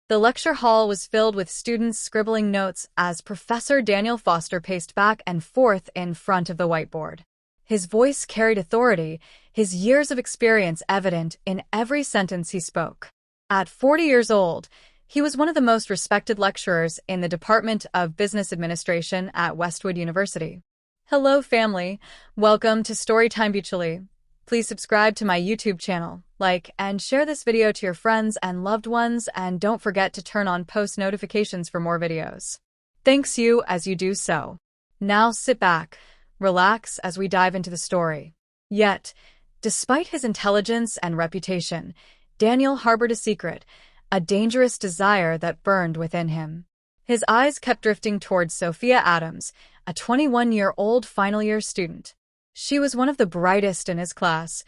The lecture hall was filled with students scribbling notes as Professor Daniel Foster paced back and forth in front of the whiteboard. His voice carried authority, his years of experience evident in every sentence he spoke. At 40 years old, he was one of the most respected lecturers in the Department of Business Administration at Westwood University. Hello, family. Welcome to Storytime Mutually. Please subscribe to my YouTube channel, like and share this video to your friends and loved ones, and don't forget to turn on post notifications for more videos. Thanks you as you do so. Now sit back, relax as we dive into the story. Yet, despite his intelligence and reputation, Daniel harbored a secret, a dangerous desire that burned within him. His eyes kept drifting towards Sophia Adams, a 21-year-old final-year student. She was one of the brightest in his class,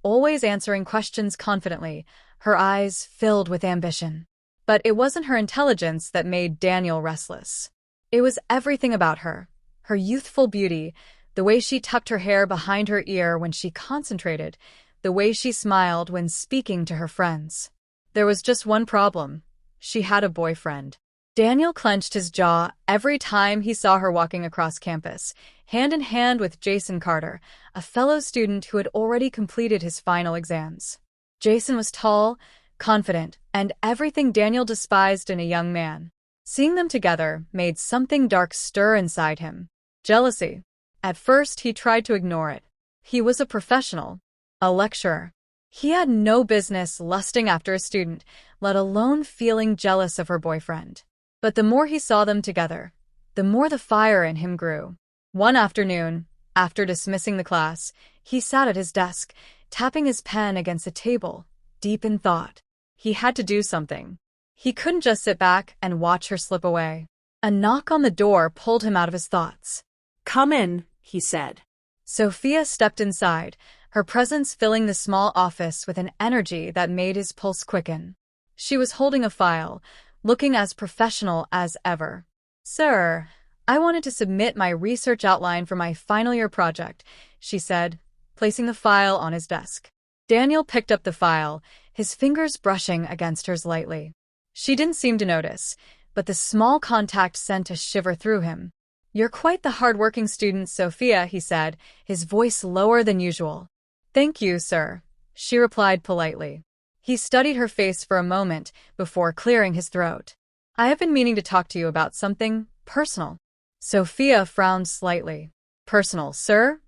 always answering questions confidently, her eyes filled with ambition. But it wasn't her intelligence that made Daniel restless. It was everything about her, her youthful beauty, the way she tucked her hair behind her ear when she concentrated, the way she smiled when speaking to her friends. There was just one problem. She had a boyfriend. Daniel clenched his jaw every time he saw her walking across campus, hand in hand with Jason Carter, a fellow student who had already completed his final exams. Jason was tall, confident, and everything Daniel despised in a young man. Seeing them together made something dark stir inside him. Jealousy. At first, he tried to ignore it. He was a professional, a lecturer. He had no business lusting after a student, let alone feeling jealous of her boyfriend. But the more he saw them together, the more the fire in him grew. One afternoon, after dismissing the class, he sat at his desk, tapping his pen against the table, deep in thought. He had to do something. He couldn't just sit back and watch her slip away. A knock on the door pulled him out of his thoughts. "Come in," he said. Sophia stepped inside, her presence filling the small office with an energy that made his pulse quicken. She was holding a file, looking as professional as ever. "Sir, I wanted to submit my research outline for my final year project," she said, placing the file on his desk. Daniel picked up the file, his fingers brushing against hers lightly. She didn't seem to notice, but the small contact sent a shiver through him. "You're quite the hard-working student, Sophia," he said, his voice lower than usual. "Thank you, sir," she replied politely. He studied her face for a moment before clearing his throat. "I have been meaning to talk to you about something personal." Sophia frowned slightly. "Personal, sir?"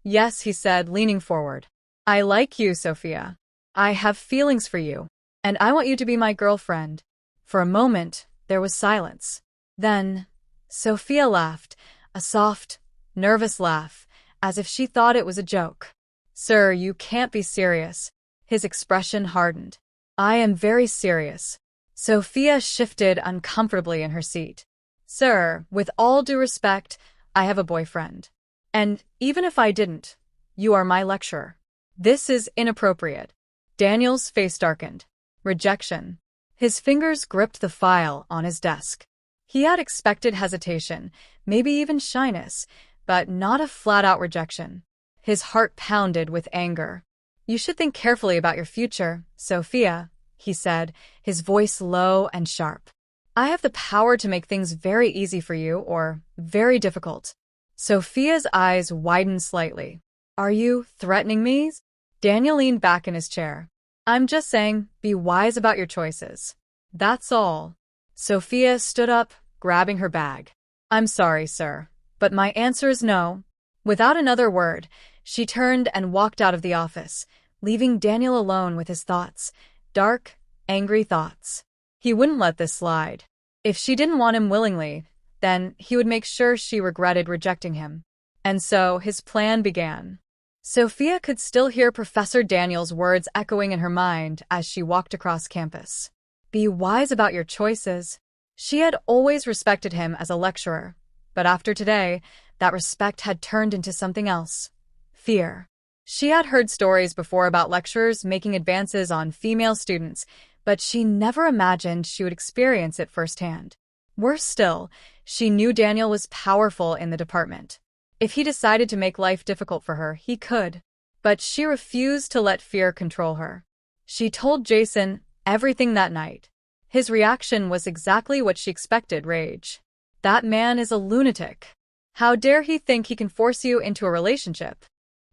"Yes," he said, leaning forward. "I like you, Sophia. I have feelings for you, and I want you to be my girlfriend." For a moment, there was silence. Then, Sophia laughed, a soft, nervous laugh, as if she thought it was a joke. "Sir, you can't be serious." His expression hardened. "I am very serious." Sophia shifted uncomfortably in her seat. "Sir, with all due respect, I have a boyfriend. And even if I didn't, you are my lecturer. This is inappropriate." Daniel's face darkened. Rejection. His fingers gripped the file on his desk. He had expected hesitation, maybe even shyness, but not a flat-out rejection. His heart pounded with anger. "You should think carefully about your future, Sophia," he said, his voice low and sharp. "I have the power to make things very easy for you or very difficult." Sophia's eyes widened slightly. "Are you threatening me?" Daniel leaned back in his chair. "I'm just saying, be wise about your choices. That's all." Sophia stood up, grabbing her bag. "I'm sorry, sir, but my answer is no." Without another word, she turned and walked out of the office, leaving Daniel alone with his thoughts, dark, angry thoughts. He wouldn't let this slide. If she didn't want him willingly, then he would make sure she regretted rejecting him. And so his plan began. Sophia could still hear Professor Daniel's words echoing in her mind as she walked across campus. Be wise about your choices. She had always respected him as a lecturer, but after today, that respect had turned into something else. Fear. She had heard stories before about lecturers making advances on female students, but she never imagined she would experience it firsthand. Worse still, she knew Daniel was powerful in the department. If he decided to make life difficult for her, he could. But she refused to let fear control her. She told Jason everything that night. His reaction was exactly what she expected: rage. That man is a lunatic. How dare he think he can force you into a relationship?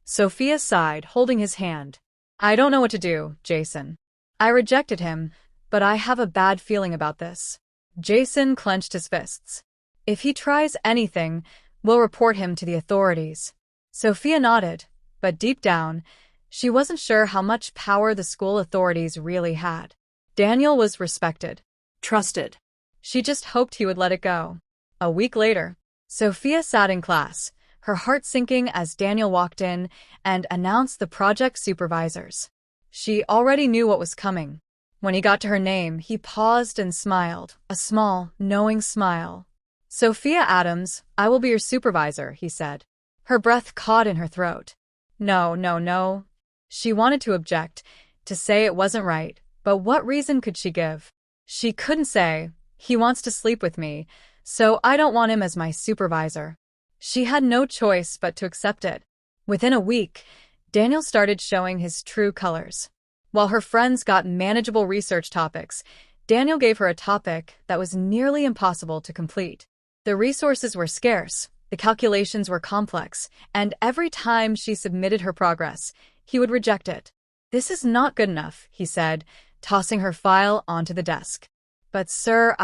Sophia sighed, holding his hand. I don't know what to do, Jason. I rejected him, but I have a bad feeling about this. Jason clenched his fists. If he tries anything, we'll report him to the authorities. Sophia nodded, but deep down, she wasn't sure how much power the school authorities really had. Daniel was respected. Trusted. She just hoped he would let it go. A week later, Sophia sat in class, her heart sinking as Daniel walked in and announced the project supervisors. She already knew what was coming. When he got to her name, he paused and smiled, a small, knowing smile. Sophia Adams, I will be your supervisor, he said. Her breath caught in her throat. No, no, no. She wanted to object, to say it wasn't right, but what reason could she give? She couldn't say, he wants to sleep with me, so I don't want him as my supervisor. She had no choice but to accept it. Within a week, Daniel started showing his true colors. While her friends got manageable research topics, Daniel gave her a topic that was nearly impossible to complete. The resources were scarce, the calculations were complex, and every time she submitted her progress, he would reject it. This is not good enough, he said, tossing her file onto the desk. But sir,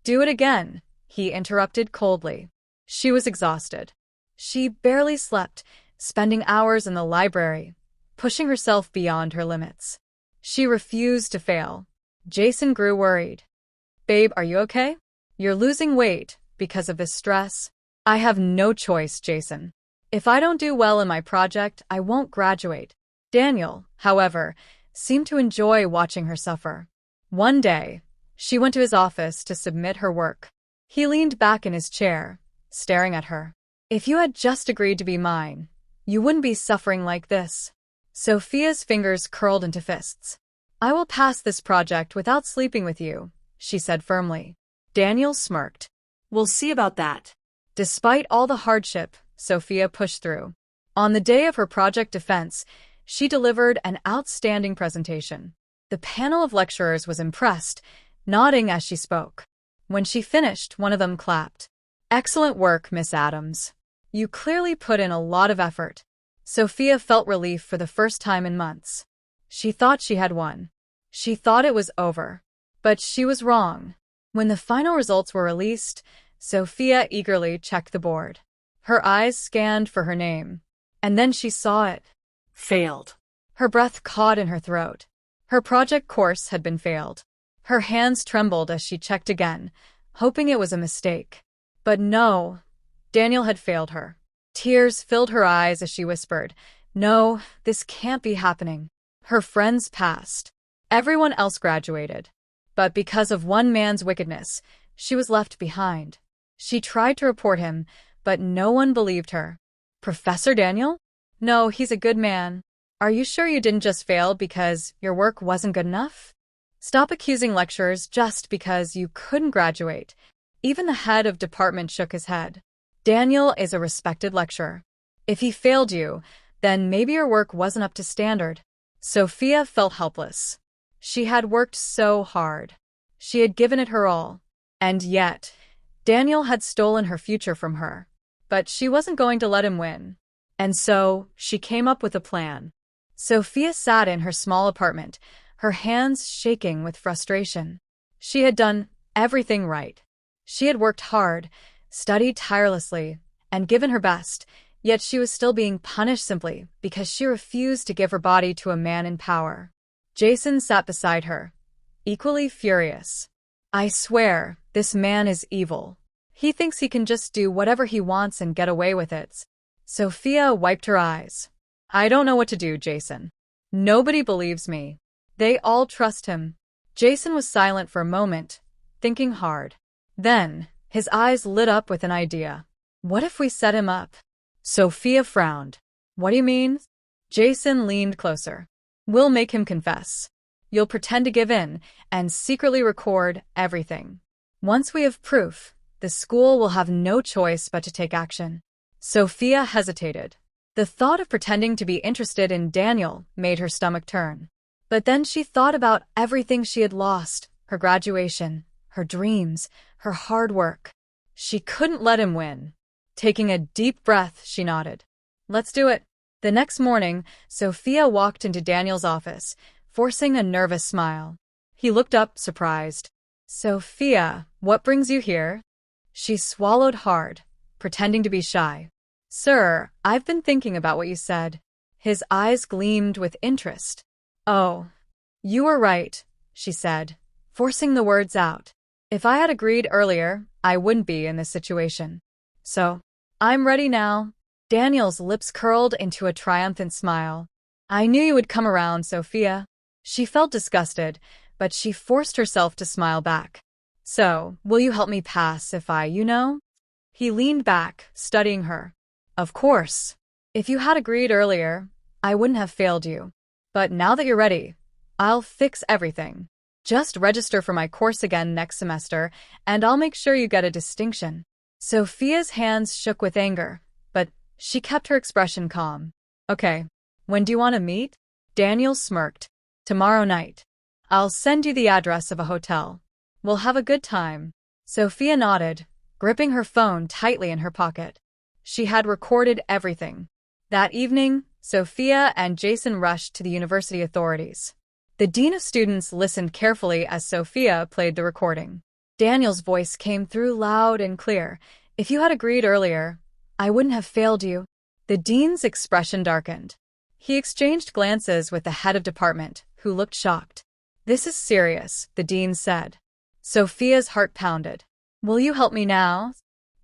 Do it again, he interrupted coldly. She was exhausted. She barely slept, spending hours in the library, pushing herself beyond her limits. She refused to fail. Jason grew worried. Babe, are you okay? You're losing weight because of this stress. I have no choice, Jason. If I don't do well in my project, I won't graduate. Daniel, however, seemed to enjoy watching her suffer. One day, she went to his office to submit her work. He leaned back in his chair, staring at her. If you had just agreed to be mine, you wouldn't be suffering like this. Sophia's fingers curled into fists. I will pass this project without sleeping with you, she said firmly. Daniel smirked. We'll see about that. Despite all the hardship, Sophia pushed through. On the day of her project defense, she delivered an outstanding presentation. The panel of lecturers was impressed, nodding as she spoke. When she finished, one of them clapped. Excellent work, Miss Adams. You clearly put in a lot of effort. Sophia felt relief for the first time in months. She thought she had won. She thought it was over. But she was wrong. When the final results were released, Sophia eagerly checked the board. Her eyes scanned for her name. And then she saw it. Failed. Her breath caught in her throat. Her project course had been failed. Her hands trembled as she checked again, hoping it was a mistake. But no, Daniel had failed her. Tears filled her eyes as she whispered, No, this can't be happening. Her friends passed. Everyone else graduated. But because of one man's wickedness, she was left behind. She tried to report him, but no one believed her. Professor Daniel? No, he's a good man. Are you sure you didn't just fail because your work wasn't good enough? Stop accusing lecturers just because you couldn't graduate. Even the head of department shook his head. Daniel is a respected lecturer. If he failed you, then maybe your work wasn't up to standard. Sophia felt helpless. She had worked so hard. She had given it her all. And yet, Daniel had stolen her future from her. But she wasn't going to let him win. And so, she came up with a plan. Sophia sat in her small apartment, her hands shaking with frustration. She had done everything right. She had worked hard, studied tirelessly, and given her best, yet she was still being punished simply because she refused to give her body to a man in power. Jason sat beside her, equally furious. I swear, this man is evil. He thinks he can just do whatever he wants and get away with it. Sophia wiped her eyes. I don't know what to do, Jason. Nobody believes me. They all trust him. Jason was silent for a moment, thinking hard. Then, his eyes lit up with an idea. What if we set him up? Sophia frowned. What do you mean? Jason leaned closer. We'll make him confess. You'll pretend to give in and secretly record everything. Once we have proof, the school will have no choice but to take action. Sophia hesitated. The thought of pretending to be interested in Daniel made her stomach turn. But then she thought about everything she had lost, her graduation, her dreams, her hard work. She couldn't let him win. Taking a deep breath, she nodded. Let's do it. The next morning, Sophia walked into Daniel's office, forcing a nervous smile. He looked up, surprised. Sophia, what brings you here? She swallowed hard, pretending to be shy. Sir, I've been thinking about what you said. His eyes gleamed with interest. Oh, you were right, she said, forcing the words out. If I had agreed earlier, I wouldn't be in this situation. So, I'm ready now. Daniel's lips curled into a triumphant smile. I knew you would come around, Sophia. She felt disgusted, but she forced herself to smile back. So, will you help me pass if I? He leaned back, studying her. Of course. If you had agreed earlier, I wouldn't have failed you. But now that you're ready, I'll fix everything. Just register for my course again next semester, and I'll make sure you get a distinction. Sophia's hands shook with anger, but she kept her expression calm. Okay, when do you want to meet? Daniel smirked. Tomorrow night. I'll send you the address of a hotel. We'll have a good time. Sophia nodded, gripping her phone tightly in her pocket. She had recorded everything. That evening, Sophia and Jason rushed to the university authorities. The dean of students listened carefully as Sophia played the recording. Daniel's voice came through loud and clear. If you had agreed earlier, I wouldn't have failed you. The dean's expression darkened. He exchanged glances with the head of department, who looked shocked. This is serious, the dean said. Sophia's heart pounded. Will you help me now?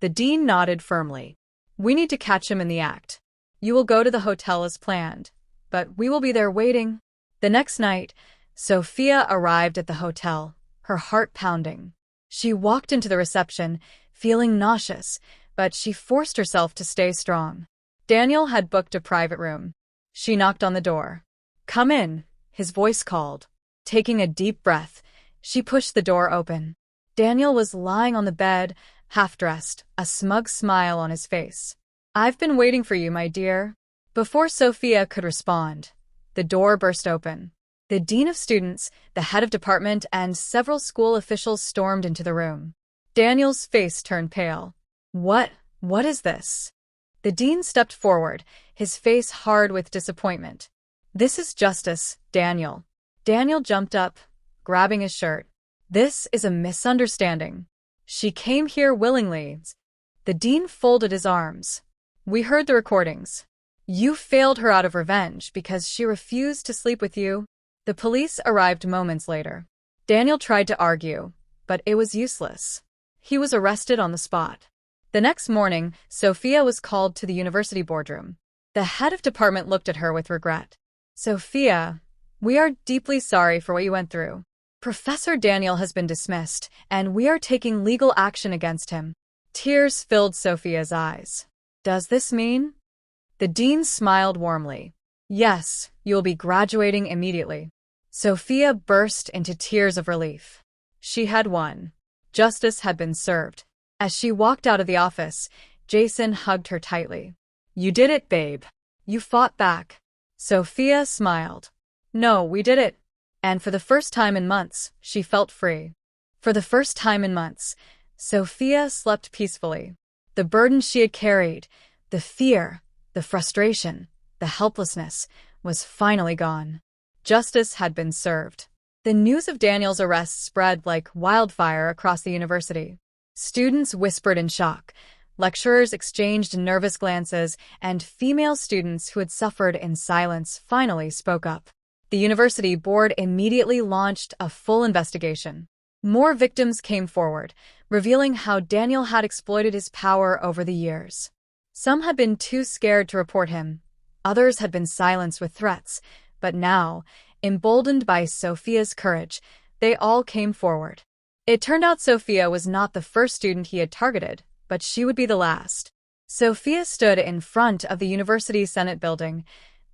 The dean nodded firmly. We need to catch him in the act. You will go to the hotel as planned, but we will be there waiting. The next night, Sophia arrived at the hotel, her heart pounding. She walked into the reception, feeling nauseous, but she forced herself to stay strong. Daniel had booked a private room. She knocked on the door. Come in, his voice called. Taking a deep breath, she pushed the door open. Daniel was lying on the bed, half-dressed, a smug smile on his face. I've been waiting for you, my dear. Before Sophia could respond, the door burst open. The dean of students, the head of department, and several school officials stormed into the room. Daniel's face turned pale. What is this? The dean stepped forward, his face hard with disappointment. This is justice, Daniel. Daniel jumped up, grabbing his shirt. This is a misunderstanding. She came here willingly. The dean folded his arms. We heard the recordings. You failed her out of revenge because she refused to sleep with you. The police arrived moments later. Daniel tried to argue, but it was useless. He was arrested on the spot. The next morning, Sophia was called to the university boardroom. The head of department looked at her with regret. Sophia, we are deeply sorry for what you went through. Professor Daniel has been dismissed, and we are taking legal action against him. Tears filled Sophia's eyes. Does this mean? The dean smiled warmly. Yes, you will be graduating immediately. Sophia burst into tears of relief. She had won. Justice had been served. As she walked out of the office, Jason hugged her tightly. You did it, babe. You fought back. Sophia smiled. No, we did it. And for the first time in months, she felt free. For the first time in months, Sophia slept peacefully. The burden she had carried, the fear, the frustration, the helplessness, was finally gone. Justice had been served. The news of Daniel's arrest spread like wildfire across the university. Students whispered in shock, lecturers exchanged nervous glances, and female students who had suffered in silence finally spoke up. The university board immediately launched a full investigation. More victims came forward, revealing how Daniel had exploited his power over the years. Some had been too scared to report him. Others had been silenced with threats. But now, emboldened by Sophia's courage, they all came forward. It turned out Sophia was not the first student he had targeted, but she would be the last. Sophia stood in front of the university Senate building,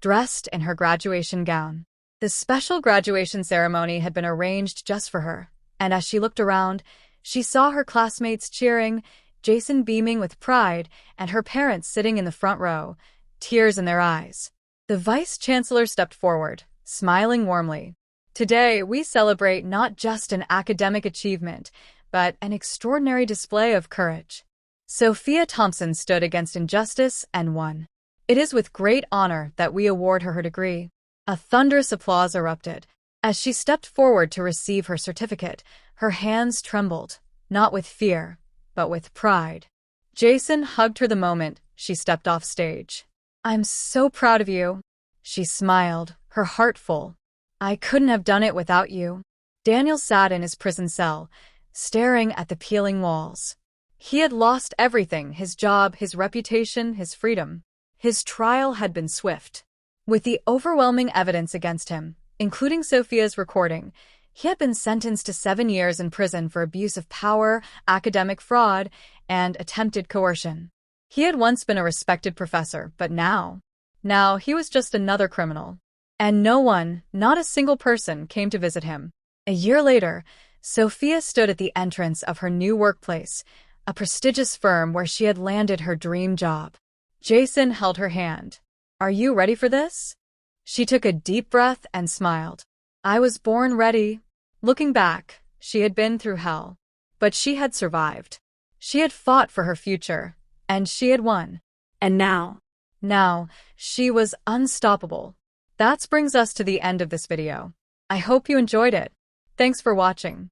dressed in her graduation gown. The special graduation ceremony had been arranged just for her, and as she looked around, she saw her classmates cheering, Jason beaming with pride, and her parents sitting in the front row, tears in their eyes. The vice-chancellor stepped forward, smiling warmly. Today, we celebrate not just an academic achievement, but an extraordinary display of courage. Sophia Thompson stood against injustice and won. It is with great honor that we award her degree. A thunderous applause erupted. As she stepped forward to receive her certificate, her hands trembled, not with fear, but with pride. Jason hugged her the moment she stepped off stage. "I'm so proud of you." She smiled, her heart full. "I couldn't have done it without you." Daniel sat in his prison cell, staring at the peeling walls. He had lost everything: his job, his reputation, his freedom. His trial had been swift. With the overwhelming evidence against him, including Sophia's recording, he had been sentenced to 7 years in prison for abuse of power, academic fraud, and attempted coercion. He had once been a respected professor, but now he was just another criminal. And no one, not a single person, came to visit him. A year later, Sophia stood at the entrance of her new workplace, a prestigious firm where she had landed her dream job. Jason held her hand. "Are you ready for this?" She took a deep breath and smiled. "I was born ready." Looking back, she had been through hell. But she had survived. She had fought for her future, and she had won. And now She was unstoppable. That brings us to the end of this video. I hope you enjoyed it. Thanks for watching.